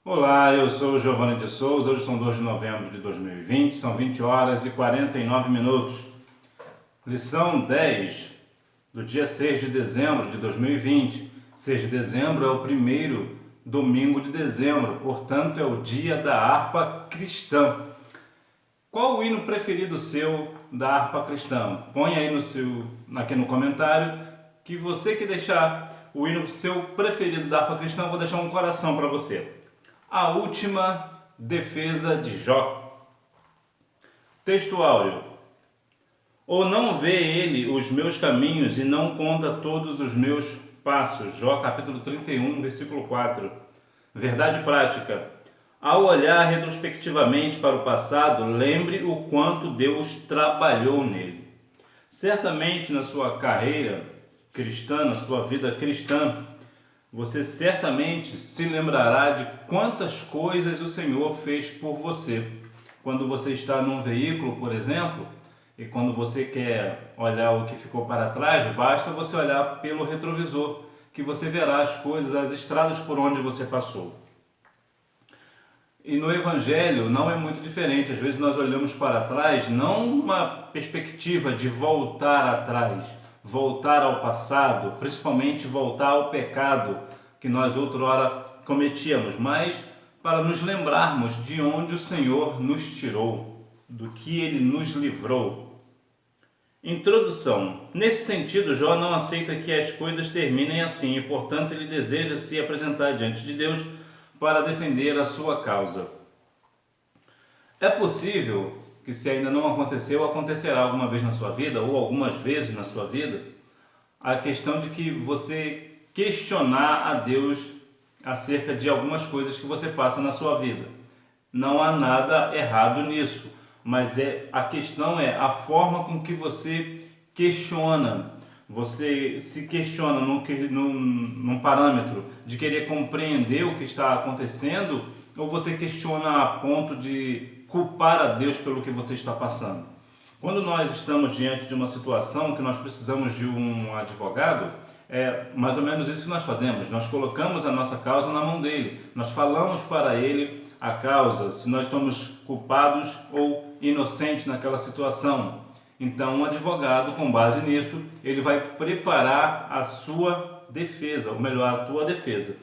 Olá, eu sou o Giovanni de Souza. Hoje são 2 de novembro de 2020, são 20 horas e 49 minutos. Lição 10 do dia 6 de dezembro de 2020. 6 de dezembro é o primeiro domingo de dezembro, portanto é o dia da harpa cristã. Qual o hino preferido seu da harpa cristã? Põe aí aqui no comentário que você que deixar o hino seu preferido da harpa cristã, eu vou deixar um coração para você. A última defesa de Jó. Texto áureo. Ou não vê ele os meus caminhos e não conta todos os meus passos. Jó capítulo 31, versículo 4. Verdade prática. Ao olhar retrospectivamente para o passado, lembre o quanto Deus trabalhou nele. Certamente na sua carreira cristã, na sua vida cristã, você certamente se lembrará de quantas coisas o Senhor fez por você. Quando você está num veículo, por exemplo, e quando você quer olhar o que ficou para trás, basta você olhar pelo retrovisor, que você verá as coisas, as estradas por onde você passou. E no Evangelho não é muito diferente. Às vezes nós olhamos para trás, não uma perspectiva de voltar atrás, voltar ao passado, principalmente voltar ao pecado que nós outrora cometíamos, mas para nos lembrarmos de onde o Senhor nos tirou, do que Ele nos livrou. Introdução. Nesse sentido, Jó não aceita que as coisas terminem assim e, portanto, ele deseja se apresentar diante de Deus para defender a sua causa. É possível que, se ainda não aconteceu, acontecerá alguma vez na sua vida, ou algumas vezes na sua vida, a questão de que você questionar a Deus acerca de algumas coisas que você passa na sua vida. Não há nada errado nisso, mas a questão é a forma com que você questiona. Você se questiona num parâmetro de querer compreender o que está acontecendo, ou você questiona a ponto de culpar a Deus pelo que você está passando. Quando nós estamos diante de uma situação que nós precisamos de um advogado, é mais ou menos isso que nós fazemos. Nós colocamos a nossa causa na mão dele. Nós falamos para ele a causa, se nós somos culpados ou inocentes naquela situação. Então, um advogado, com base nisso, ele vai preparar a sua defesa, ou melhor, a tua defesa.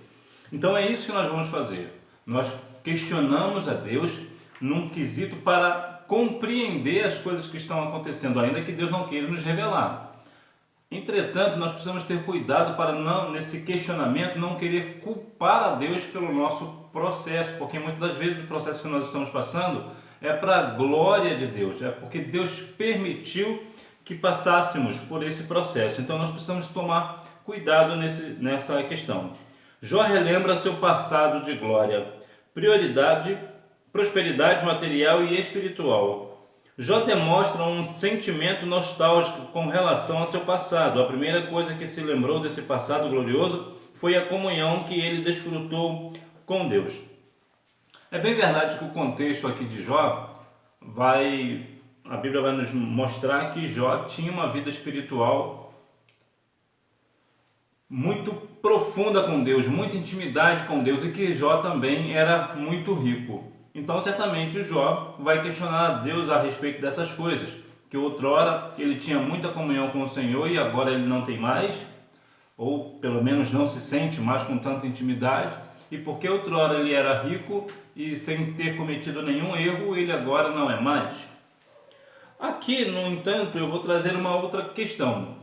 Então, é isso que nós vamos fazer. Nós questionamos a Deus num quesito para compreender as coisas que estão acontecendo, ainda que Deus não queira nos revelar. Entretanto, nós precisamos ter cuidado para não, nesse questionamento, não querer culpar a Deus pelo nosso processo, porque muitas das vezes o processo que nós estamos passando é para a glória de Deus, é porque Deus permitiu que passássemos por esse processo. Então nós precisamos tomar cuidado nessa questão. Jó relembra seu passado de glória, prioridade, prosperidade material e espiritual. Jó demonstra um sentimento nostálgico com relação ao seu passado. A primeira coisa que se lembrou desse passado glorioso foi a comunhão que ele desfrutou com Deus. É bem verdade que o contexto aqui de Jó a Bíblia vai nos mostrar que Jó tinha uma vida espiritual muito profunda com Deus, muita intimidade com Deus, e que Jó também era muito rico. Então, certamente, Jó vai questionar a Deus a respeito dessas coisas, que outrora ele tinha muita comunhão com o Senhor e agora ele não tem mais, ou pelo menos não se sente mais com tanta intimidade, e porque outrora ele era rico e sem ter cometido nenhum erro, ele agora não é mais. Aqui, no entanto, eu vou trazer uma outra questão,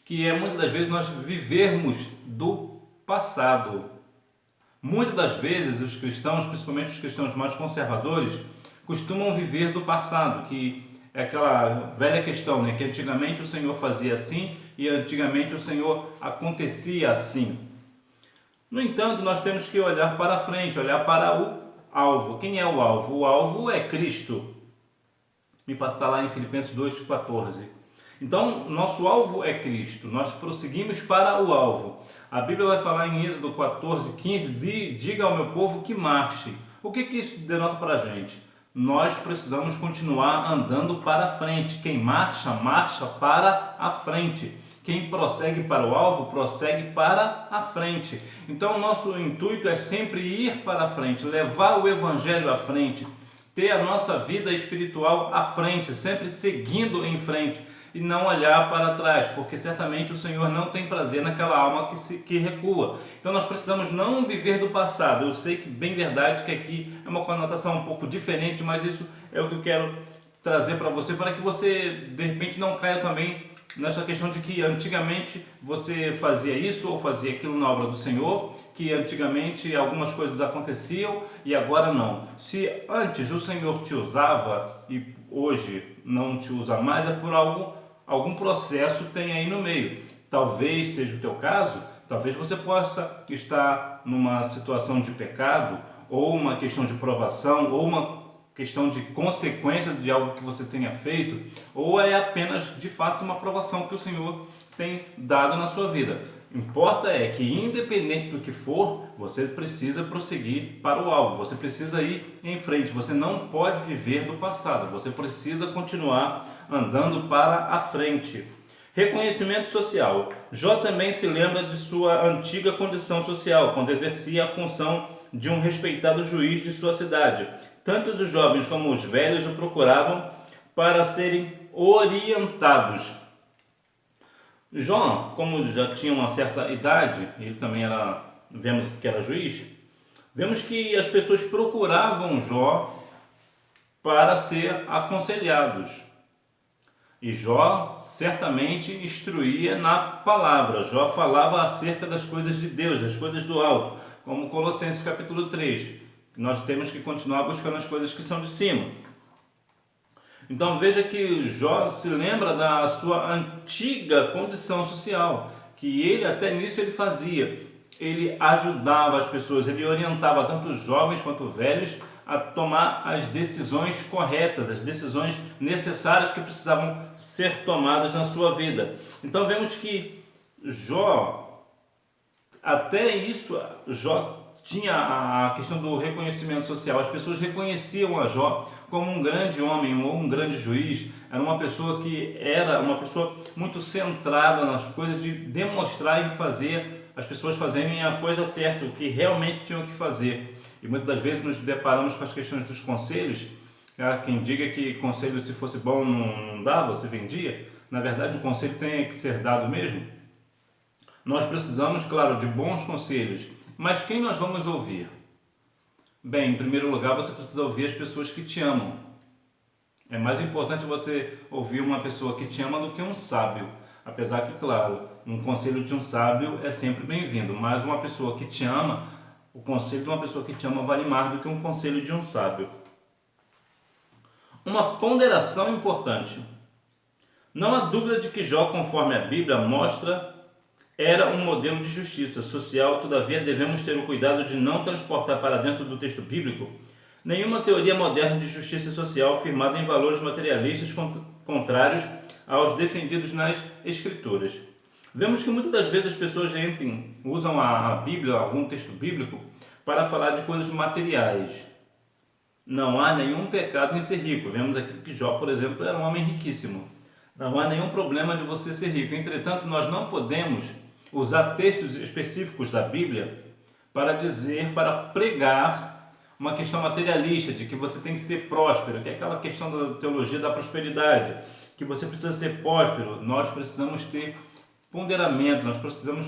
que é muitas das vezes nós vivermos do passado. Muitas das vezes os cristãos, principalmente os cristãos mais conservadores, costumam viver do passado, que é aquela velha questão, né? Que antigamente o Senhor fazia assim e antigamente o Senhor acontecia assim. No entanto, nós temos que olhar para frente, olhar para o alvo. Quem é o alvo? O alvo é Cristo. Me passa lá em Filipenses 2,14. Então, nosso alvo é Cristo, nós prosseguimos para o alvo. A Bíblia vai falar em Êxodo 14:15, diga ao meu povo que marche. O que isso denota para a gente? Nós precisamos continuar andando para frente. Quem marcha, marcha para a frente. quem prossegue para o alvo, prossegue para a frente. Então o nosso intuito é sempre ir para a frente, levar o Evangelho à frente, ter a nossa vida espiritual à frente, sempre seguindo em frente e não olhar para trás, porque certamente o Senhor não tem prazer naquela alma que recua. Então nós precisamos não viver do passado. Eu sei que bem verdade que aqui é uma conotação um pouco diferente, mas isso é o que eu quero trazer para que você de repente não caia também nessa questão de que antigamente você fazia isso ou fazia aquilo na obra do Senhor, que antigamente algumas coisas aconteciam e agora não. Se antes o Senhor te usava e hoje não te usa mais, é por algum processo tem aí no meio. Talvez seja o teu caso, talvez você possa estar numa situação de pecado, ou uma questão de provação, ou uma questão de consequência de algo que você tenha feito, ou é apenas de fato uma provação que o Senhor tem dado na sua vida. Importa é que, independente do que for, você precisa prosseguir para o alvo, você precisa ir em frente, você não pode viver do passado, você precisa continuar andando para a frente. Reconhecimento social. Jó também se lembra de sua antiga condição social, quando exercia a função de um respeitado juiz de sua cidade. Tanto os jovens como os velhos o procuravam para serem orientados. Jó, como já tinha uma certa idade, ele também vemos que era juiz, vemos que as pessoas procuravam Jó para ser aconselhados. E Jó certamente instruía na palavra. Jó falava acerca das coisas de Deus, das coisas do alto, como Colossenses capítulo 3. Nós temos que continuar buscando as coisas que são de cima. Então veja que Jó se lembra da sua antiga condição social, que ele até nisso ele fazia. Ele ajudava as pessoas, ele orientava tanto os jovens quanto os velhos a tomar as decisões corretas, as decisões necessárias que precisavam ser tomadas na sua vida. Então vemos que Jó, até isso, Jó tinha a questão do reconhecimento social. As pessoas reconheciam a Jó como um grande homem ou um grande juiz. Era uma pessoa que era uma pessoa muito centrada nas coisas, de demonstrar e fazer as pessoas fazerem a coisa certa, o que realmente tinham que fazer. E muitas das vezes nos deparamos com as questões dos conselhos. Há quem diga que conselho, se fosse bom, não dava, se vendia. Na verdade, o conselho tem que ser dado mesmo. Nós precisamos, claro, de bons conselhos. Mas quem nós vamos ouvir? Bem, em primeiro lugar, você precisa ouvir as pessoas que te amam. É mais importante você ouvir uma pessoa que te ama do que um sábio. Apesar que, claro, um conselho de um sábio é sempre bem-vindo, mas uma pessoa que te ama, o conselho de uma pessoa que te ama vale mais do que um conselho de um sábio. Uma ponderação importante. Não há dúvida de que Jó, conforme a Bíblia mostra, era um modelo de justiça social. Todavia, devemos ter o cuidado de não transportar para dentro do texto bíblico nenhuma teoria moderna de justiça social firmada em valores materialistas contrários aos defendidos nas Escrituras. Vemos que muitas das vezes as pessoas usam a Bíblia, algum texto bíblico, para falar de coisas materiais. Não há nenhum pecado em ser rico. Vemos aqui que Jó, por exemplo, era um homem riquíssimo. Não há nenhum problema de você ser rico. Entretanto, nós não podemos usar textos específicos da Bíblia para pregar uma questão materialista, de que você tem que ser próspero, que é aquela questão da teologia da prosperidade, que você precisa ser próspero. Nós precisamos ter ponderamento, nós precisamos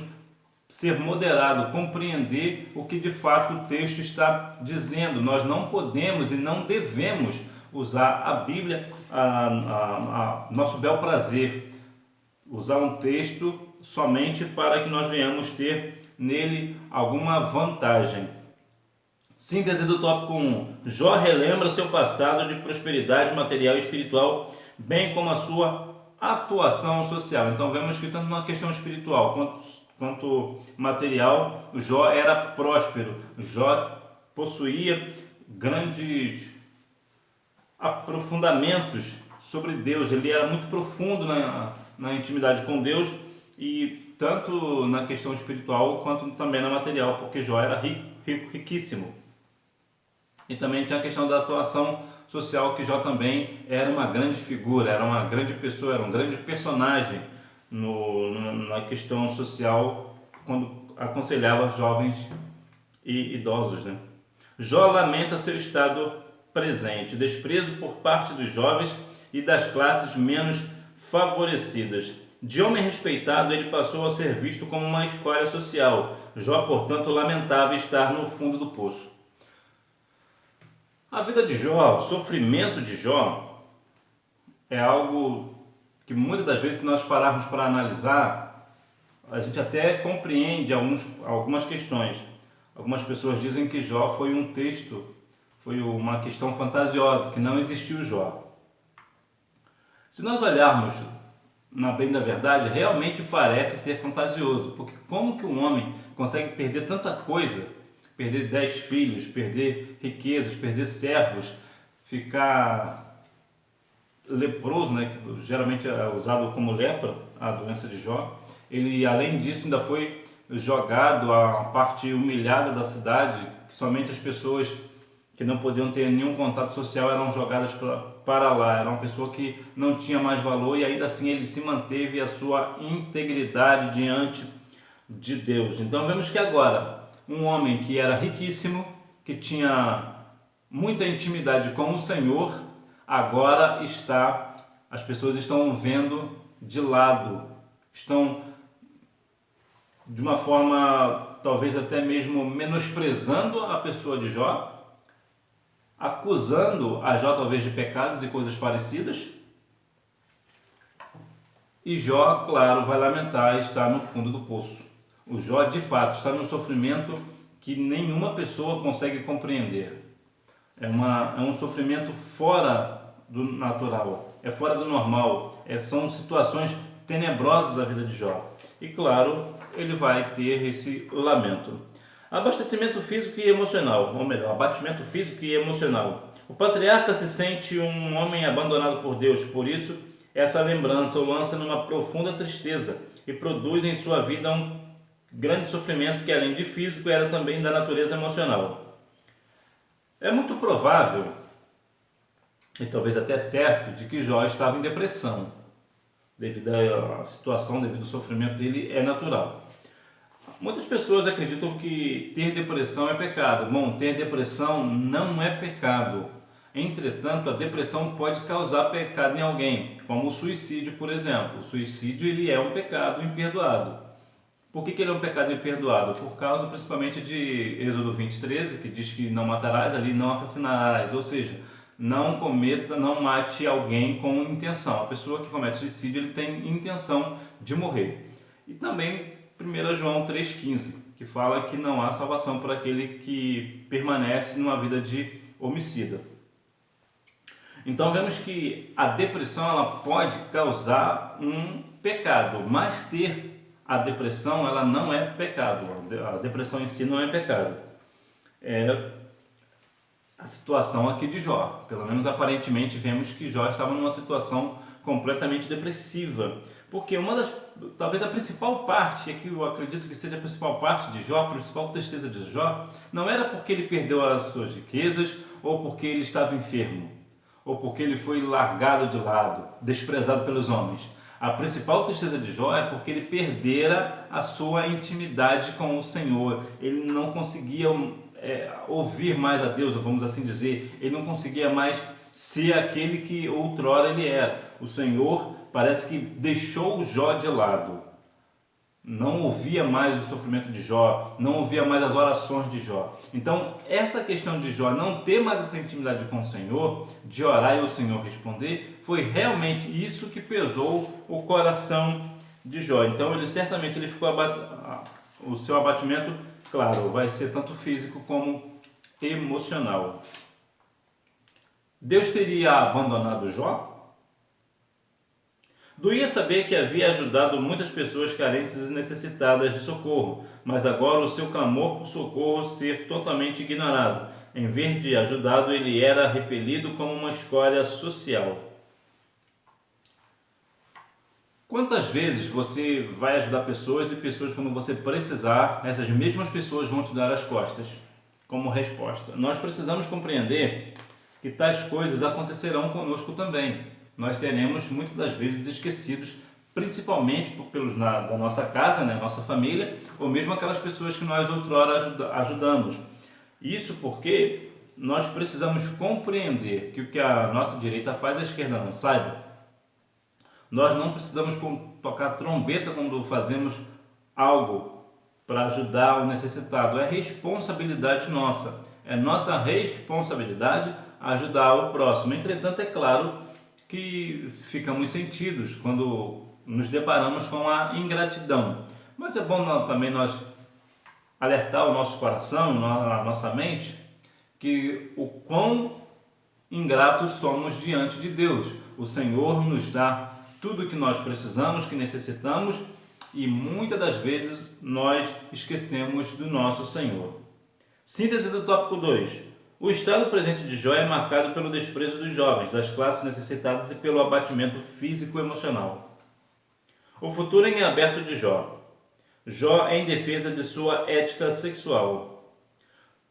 ser moderado, compreender o que de fato o texto está dizendo. Nós não podemos e não devemos usar a Bíblia a nosso bel prazer, usar um texto somente para que nós venhamos ter nele alguma vantagem. Síntese do tópico 1. Jó relembra seu passado de prosperidade material e espiritual, bem como a sua atuação social. Então vemos que tanto na questão espiritual quanto material, o Jó era próspero. Jó possuía grandes aprofundamentos sobre Deus. Ele era muito profundo na intimidade com Deus, e tanto na questão espiritual quanto também na material, porque Jó era riquíssimo. E também tinha a questão da atuação social, que Jó também era uma grande figura, era uma grande pessoa, era um grande personagem. na questão social quando aconselhava jovens e idosos, né? Jó lamenta seu estado presente, desprezo por parte dos jovens e das classes menos favorecidas. De homem respeitado, ele passou a ser visto como uma escória social. Jó, portanto, lamentava estar no fundo do poço. A vida de Jó, o sofrimento de Jó, é algo que muitas das vezes, se nós pararmos para analisar, a gente até compreende algumas questões. Algumas pessoas dizem que Jó foi um texto, foi uma questão fantasiosa, que não existiu Jó. Se nós olharmos na bem da verdade, realmente parece ser fantasioso, porque como que um homem consegue perder tanta coisa, perder 10 filhos, perder riquezas, perder servos, ficar leproso, né, que geralmente é usado como lepra, a doença de Jó. Ele, além disso, ainda foi jogado à parte humilhada da cidade, que somente as pessoas que não podiam ter nenhum contato social eram jogadas para lá. Era uma pessoa que não tinha mais valor e ainda assim ele se manteve a sua integridade diante de Deus. Então vemos que agora, um homem que era riquíssimo, que tinha muita intimidade com o Senhor, agora as pessoas estão vendo de lado, estão de uma forma talvez até mesmo menosprezando a pessoa de Jó, acusando a Jó talvez de pecados e coisas parecidas. E Jó, claro, vai lamentar estar no fundo do poço. O Jó, de fato, está num sofrimento que nenhuma pessoa consegue compreender. É um sofrimento fora do natural, é fora do normal, são situações tenebrosas da vida de Jó. E claro, ele vai ter esse lamento. Abastecimento físico e emocional, ou melhor, abatimento físico e emocional. O patriarca se sente um homem abandonado por Deus, por isso essa lembrança o lança numa profunda tristeza e produz em sua vida um grande sofrimento que, além de físico, era também da natureza emocional. É muito provável, e talvez até certo, de que Jó estava em depressão. Devido à situação, devido ao sofrimento dele, é natural. Muitas pessoas acreditam que ter depressão é pecado. Bom, ter depressão não é pecado. Entretanto, a depressão pode causar pecado em alguém, como o suicídio, por exemplo. O suicídio ele é um pecado imperdoado. Por que ele é um pecado imperdoado? Por causa principalmente de Êxodo 20:13, que diz que não matarás, ali não assassinarás, ou seja, não mate alguém com intenção. A pessoa que comete suicídio ele tem intenção de morrer. E também 1 João 3,15, que fala que não há salvação para aquele que permanece numa vida de homicida. Então vemos que a depressão ela pode causar um pecado, mas ter a depressão ela não é pecado. A depressão em si não é pecado. É a situação aqui de Jó. Pelo menos aparentemente vemos que Jó estava numa situação completamente depressiva. Porque talvez a principal parte, que eu acredito que seja a principal parte de Jó, a principal tristeza de Jó, não era porque ele perdeu as suas riquezas, ou porque ele estava enfermo, ou porque ele foi largado de lado, desprezado pelos homens. A principal tristeza de Jó é porque ele perdera a sua intimidade com o Senhor. Ele não conseguia ouvir mais a Deus, vamos assim dizer. Ele não conseguia mais ser aquele que outrora ele era. O Senhor parece que deixou Jó de lado. Não ouvia mais o sofrimento de Jó, não ouvia mais as orações de Jó. Então, essa questão de Jó não ter mais essa intimidade com o Senhor, de orar e o Senhor responder, foi realmente isso que pesou o coração de Jó. Então, ele certamente ficou o seu abatimento, claro, vai ser tanto físico como emocional. Deus teria abandonado Jó? Doía saber que havia ajudado muitas pessoas carentes e necessitadas de socorro, mas agora o seu clamor por socorro ser totalmente ignorado. Em vez de ajudado, ele era repelido como uma escória social. Quantas vezes você vai ajudar pessoas e pessoas, quando você precisar, essas mesmas pessoas vão te dar as costas como resposta? Nós precisamos compreender que tais coisas acontecerão conosco também. Nós seremos muitas das vezes esquecidos principalmente da nossa casa, né, nossa família, ou mesmo aquelas pessoas que nós outrora ajudamos. Isso porque nós precisamos compreender que o que a nossa direita faz, a esquerda não saiba. Nós não precisamos tocar trombeta quando fazemos algo para ajudar o necessitado. É responsabilidade nossa. É nossa responsabilidade ajudar o próximo. Entretanto, é claro que ficamos sentidos quando nos deparamos com a ingratidão. Mas é bom também nós alertar o nosso coração, a nossa mente, que o quão ingratos somos diante de Deus. O Senhor nos dá tudo o que nós precisamos, que necessitamos, e muitas das vezes nós esquecemos do nosso Senhor. Síntese do tópico 2. O estado presente de Jó é marcado pelo desprezo dos jovens, das classes necessitadas e pelo abatimento físico-emocional. O futuro em aberto de Jó. Jó é em defesa de sua ética sexual.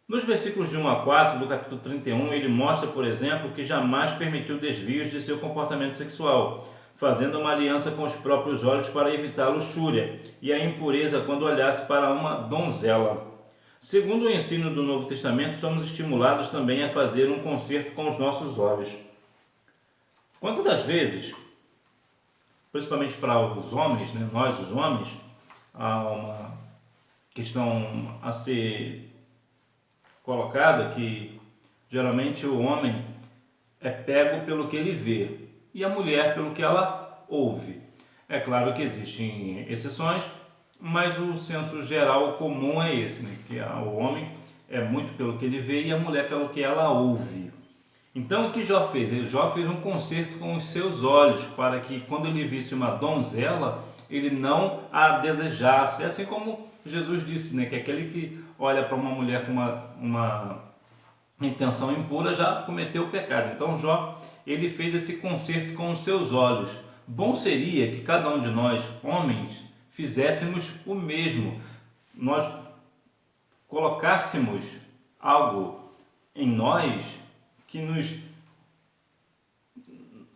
Nos versículos de 1 a 4 do capítulo 31, ele mostra, por exemplo, que jamais permitiu desvios de seu comportamento sexual, fazendo uma aliança com os próprios olhos para evitar a luxúria e a impureza quando olhasse para uma donzela. Segundo o ensino do Novo Testamento, somos estimulados também a fazer um concerto com os nossos olhos. Quantas das vezes, principalmente para os homens, né, nós os homens, há uma questão a ser colocada que geralmente o homem é pego pelo que ele vê e a mulher pelo que ela ouve. É claro que existem exceções, mas o senso geral comum é esse, né? Que o homem é muito pelo que ele vê e a mulher pelo que ela ouve. Então o que Jó fez? Jó fez um concerto com os seus olhos para que quando ele visse uma donzela, ele não a desejasse. É assim como Jesus disse, né? Que aquele que olha para uma mulher com uma intenção impura já cometeu o pecado. Então Jó, ele fez esse concerto com os seus olhos. Bom seria que cada um de nós, homens, fizéssemos o mesmo. Nós colocássemos algo em nós que nos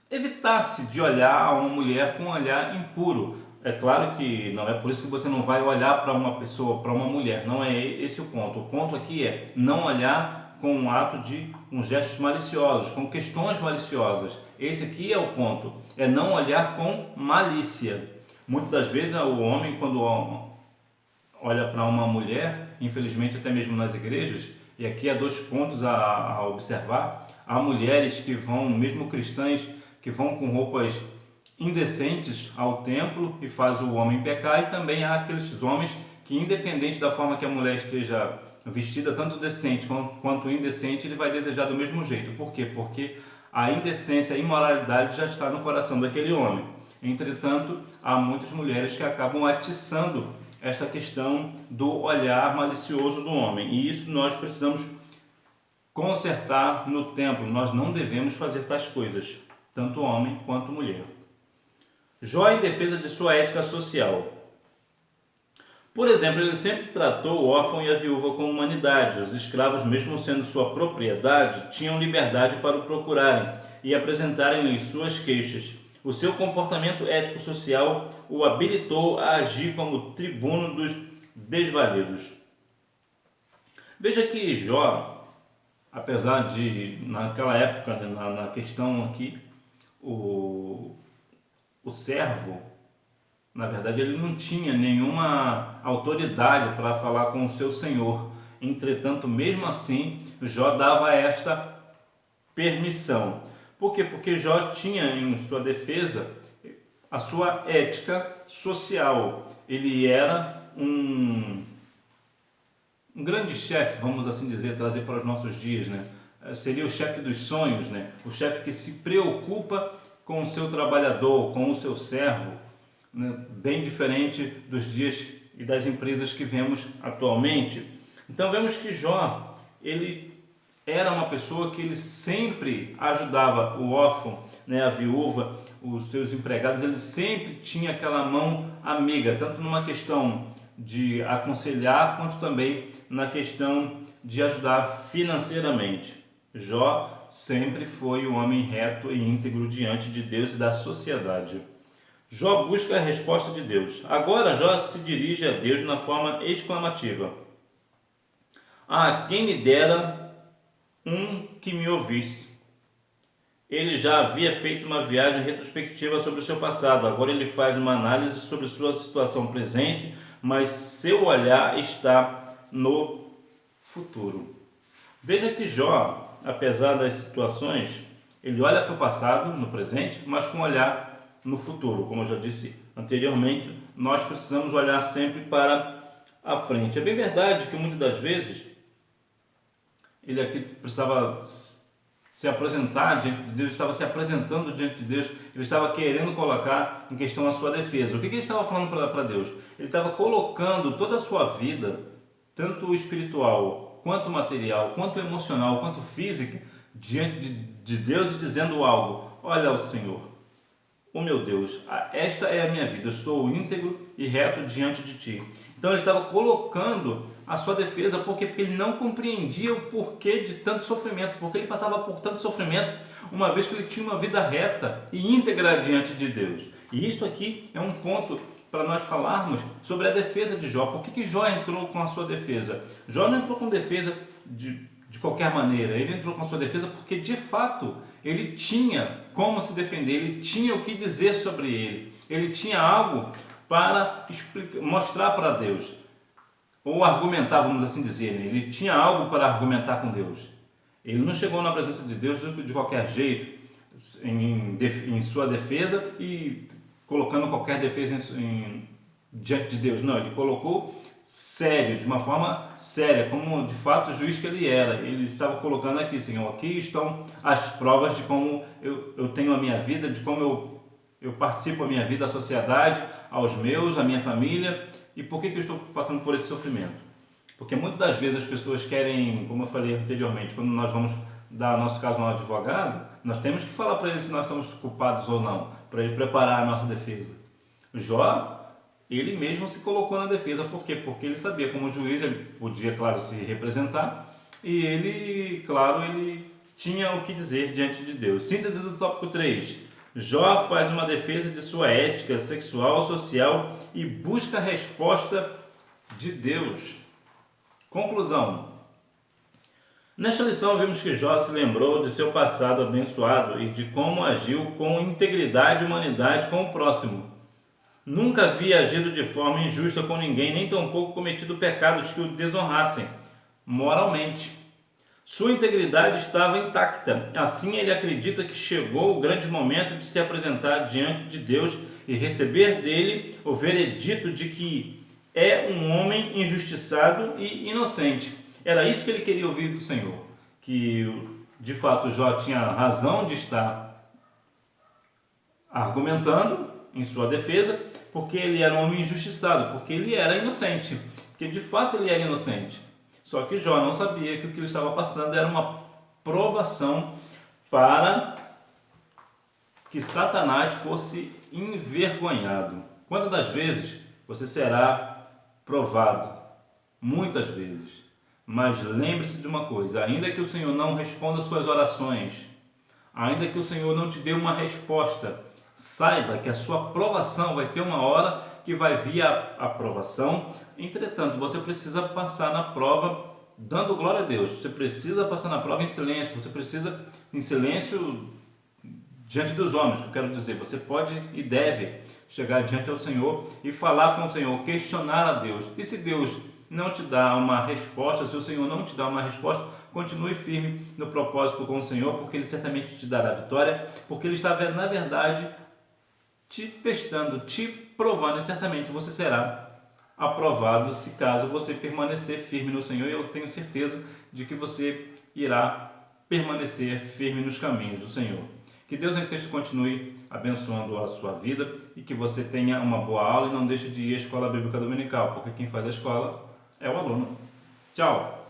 evitasse de olhar a uma mulher com um olhar impuro. É claro que não é por isso que você não vai olhar para uma pessoa, para uma mulher. Não é esse o ponto. O ponto aqui é não olhar com um ato de gestos maliciosos, com questões maliciosas. Esse aqui é o ponto. É não olhar com malícia. Muitas das vezes o homem, quando olha para uma mulher, infelizmente até mesmo nas igrejas, e aqui há dois pontos a observar. Há mulheres que vão, mesmo cristãs, que vão com roupas indecentes ao templo e faz o homem pecar, e também há aqueles homens que, independente da forma que a mulher esteja vestida, tanto decente quanto indecente, ele vai desejar do mesmo jeito. Por quê? Porque a indecência, a imoralidade já está no coração daquele homem. Entretanto, há muitas mulheres que acabam atiçando esta questão do olhar malicioso do homem, e isso nós precisamos consertar no templo. Nós não devemos fazer tais coisas, tanto homem quanto mulher. Jó em defesa de sua ética social. Por exemplo, ele sempre tratou o órfão e a viúva com humanidade. Os escravos, mesmo sendo sua propriedade, tinham liberdade para o procurarem e apresentarem-lhe suas queixas. O seu comportamento ético-social o habilitou a agir como tribuno dos desvalidos. Veja que Jó, apesar de, naquela época, na questão aqui, o servo, na verdade, ele não tinha nenhuma autoridade para falar com o seu senhor. Entretanto, mesmo assim, Jó dava esta permissão. Por quê? Porque Jó tinha em sua defesa a sua ética social. Ele era um grande chefe, vamos assim dizer, trazer para os nossos dias, né? Seria o chefe dos sonhos, né? O chefe que se preocupa com o seu trabalhador, com o seu servo, né? Bem diferente dos dias e das empresas que vemos atualmente. Então vemos que Jó, ele era uma pessoa que ele sempre ajudava o órfão, né, a viúva, os seus empregados. Ele sempre tinha aquela mão amiga, tanto numa questão de aconselhar, quanto também na questão de ajudar financeiramente. Jó sempre foi um homem reto e íntegro diante de Deus e da sociedade. Jó busca a resposta de Deus. Agora Jó se dirige a Deus na forma exclamativa: Ah, quem me dera que me ouvisse. Ele já havia feito uma viagem retrospectiva sobre o seu passado, agora ele faz uma análise sobre sua situação presente, mas seu olhar está no futuro. Veja que Jó, apesar das situações, ele olha para o passado, no presente, mas com um olhar no futuro. Como eu já disse anteriormente, nós precisamos olhar sempre para a frente. É bem verdade que muitas das vezes ele aqui precisava se apresentar diante de Deus, estava se apresentando diante de Deus, ele estava querendo colocar em questão a sua defesa. O que ele estava falando para Deus? Ele estava colocando toda a sua vida, tanto espiritual, quanto material, quanto emocional, quanto física, diante de Deus e dizendo algo: olha, o Senhor, o meu Deus, esta é a minha vida, eu sou íntegro e reto diante de Ti. Então ele estava colocando a sua defesa, porque ele não compreendia o porquê de tanto sofrimento, porque ele passava por tanto sofrimento, uma vez que ele tinha uma vida reta e íntegra diante de Deus. E isso aqui é um ponto para nós falarmos sobre a defesa de Jó. Por que Jó entrou com a sua defesa? Jó não entrou com defesa de qualquer maneira, ele entrou com a sua defesa porque de fato ele tinha como se defender, ele tinha o que dizer sobre ele tinha algo para mostrar para Deus, ou argumentar, vamos assim dizer, né? Ele tinha algo para argumentar com Deus. Ele não chegou na presença de Deus de qualquer jeito, em sua defesa e colocando qualquer defesa diante de Deus. Não, ele colocou sério, de uma forma séria, como de fato o juiz que ele era. Ele estava colocando aqui: Senhor, aqui estão as provas de como eu tenho a minha vida, de como eu participo a minha vida, a sociedade, aos meus, a minha família, e por que eu estou passando por esse sofrimento. Porque muitas das vezes as pessoas querem, como eu falei anteriormente, quando nós vamos dar nosso caso ao advogado, nós temos que falar para ele se nós somos culpados ou não, para ele preparar a nossa defesa. Jó, ele mesmo se colocou na defesa. Por quê? Porque ele sabia, como juiz, ele podia, claro, se representar, e ele, claro, ele tinha o que dizer diante de Deus. Síntese do tópico 3. Jó faz uma defesa de sua ética sexual, social e busca a resposta de Deus. Conclusão. Nesta lição vimos que Jó se lembrou de seu passado abençoado e de como agiu com integridade e humanidade com o próximo. Nunca havia agido de forma injusta com ninguém, nem tampouco cometido pecados que o desonrassem moralmente. Sua integridade estava intacta. Assim ele acredita que chegou o grande momento de se apresentar diante de Deus e receber dele o veredito de que é um homem injustiçado e inocente. Era isso que ele queria ouvir do Senhor, que de fato Jó tinha razão de estar argumentando em sua defesa, porque ele era um homem injustiçado, porque ele era inocente, porque de fato ele era inocente. Só que Jó não sabia que o que ele estava passando era uma provação para que Satanás fosse envergonhado. Quantas das vezes você será provado? Muitas vezes. Mas lembre-se de uma coisa: ainda que o Senhor não responda suas orações, ainda que o Senhor não te dê uma resposta, saiba que a sua provação vai ter uma hora que vai vir a aprovação. Entretanto, você precisa passar na prova dando glória a Deus. Você precisa passar na prova em silêncio. Você precisa em silêncio diante dos homens, que eu quero dizer. Você pode e deve chegar diante ao Senhor e falar com o Senhor, questionar a Deus. E se Deus não te dá uma resposta, se o Senhor não te dá uma resposta, continue firme no propósito com o Senhor, porque Ele certamente te dará vitória, porque Ele está, na verdade, te testando, te provando, e certamente você será aprovado se caso você permanecer firme no Senhor. E eu tenho certeza de que você irá permanecer firme nos caminhos do Senhor. Que Deus em Cristo continue abençoando a sua vida e que você tenha uma boa aula e não deixe de ir à Escola Bíblica Dominical, porque quem faz a escola é o aluno. Tchau!